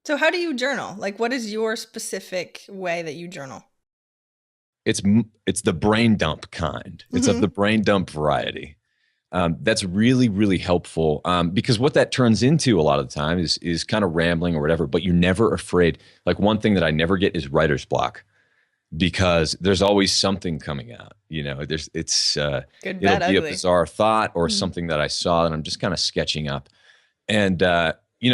So how do you journal? Like, what is your specific way that you journal? It's the brain dump kind. It's of the Hmm. brain dump variety. That's really, really helpful because what that turns into a lot of the time is kind of rambling or whatever, but you're never afraid. Like one thing that I never get is writer's block because there's always something coming out. Good, It'll bad, be a ugly. bizarre thought or Mhm. something that I saw that I'm just kind of sketching up. And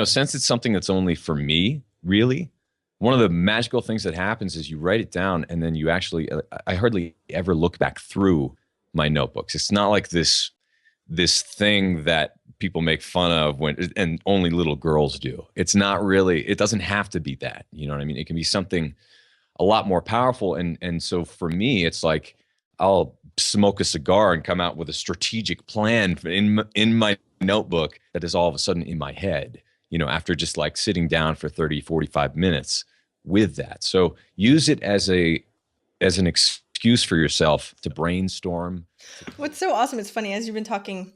since it's something that's only for me, really, one of the magical things that happens is you write it down and then you actually I hardly ever look back through my notebooks. It's not like this thing that people make fun of when and only little girls do. It's not really, it doesn't have to be that. You know what I mean? It can be something a lot more powerful. And so for me, it's like I'll smoke a cigar and come out with a strategic plan in my notebook that is all of a sudden in my head, after just like sitting down for 30, 45 minutes with that. So use it as an excuse for yourself to brainstorm. What's so awesome, it's funny, as you've been talking,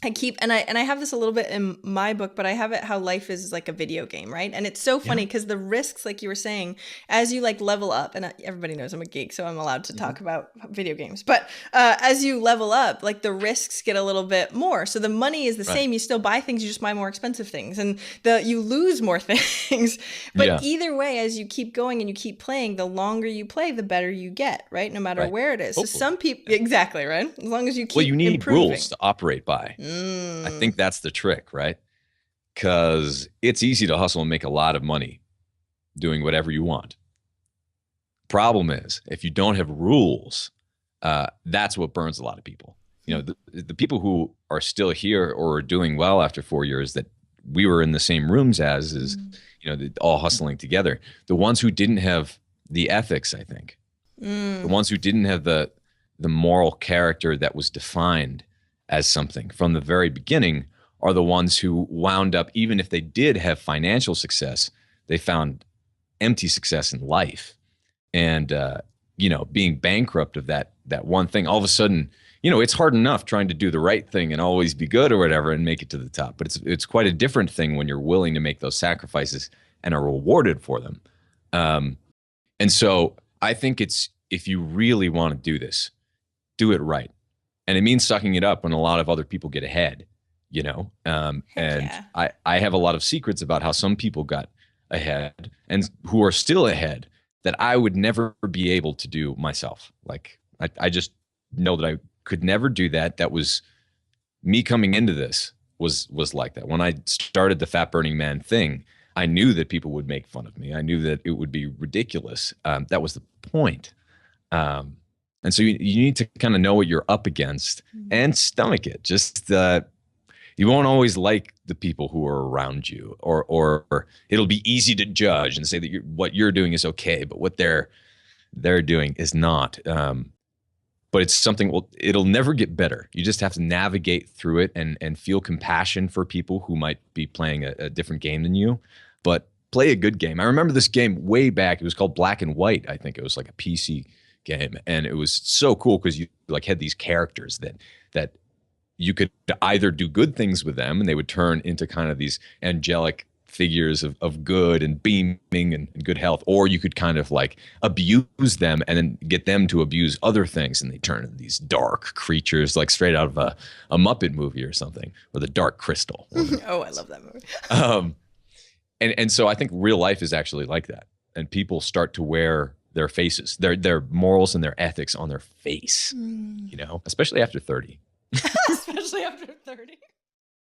I have this a little bit in my book, but I have it how life is like a video game, right? And it's so Yeah. funny because the risks, like you were saying, as you like level up, and everybody knows I'm a geek, so I'm allowed to Mhm. talk about video games. But as you level up, like the risks get a little bit more. So the money is the Right. same. You still buy things, you just buy more expensive things, and you lose more things. But Yeah. either way, as you keep going and you keep playing, the longer you play, the better you get, right? No matter Right. where it is. So Hopefully. some people, Yeah. exactly, right? As long as you Well, you keep need rules improving. to operate by. I Mm. think that's the trick, right? Because it's easy to hustle and make a lot of money doing whatever you want. Problem is, if you don't have rules, that's what burns a lot of people. The people who are still here or are doing well after 4 years that we were in the same rooms as is, Mm. all hustling together. The ones who didn't have the ethics, I think, the Mm. ones who didn't have the moral character that was defined as something from the very beginning are the ones who wound up, even if they did have financial success, they found empty success in life. And being bankrupt of that one thing, all of a sudden, it's hard enough trying to do the right thing and always be good or whatever and make it to the top, but it's quite a different thing when you're willing to make those sacrifices and are rewarded for them. um, and so I think it's, if you really want to do this, do it right. And it means sucking it up when a lot of other people get ahead, Heck and yeah. I have a lot of secrets about how some people got ahead and who are still ahead that I would never be able to do myself. Like I just know that I could never do that. That was me coming into this was like that. When I started the fat burning man thing, I knew that people would make fun of me. I knew that it would be ridiculous. That was the point. Um, and so you need to kind of know what you're up against Mm. and stomach it. Just you won't always like the people who are around you, or it'll be easy to judge and say that what you're doing is okay, but what they're doing is not. But it's something, well, it'll never get better. You just have to navigate through it and feel compassion for people who might be playing a different game than you, but play a good game. I remember this game way back. It was called Black and White. I think it was like a PC game, and it was so cool because you like had these characters that you could either do good things with them and they would turn into kind of these angelic figures of good and beaming and good health, or you could kind of like abuse them and then get them to abuse other things and they turn into these dark creatures like straight out of a Muppet movie or something, or the Dark Crystal, one of the Oh, I movies. love that movie. um, and so I think real life is actually like that, and people start to wear their faces, their morals and their ethics on their face, Mm. especially after 30. Especially after 30.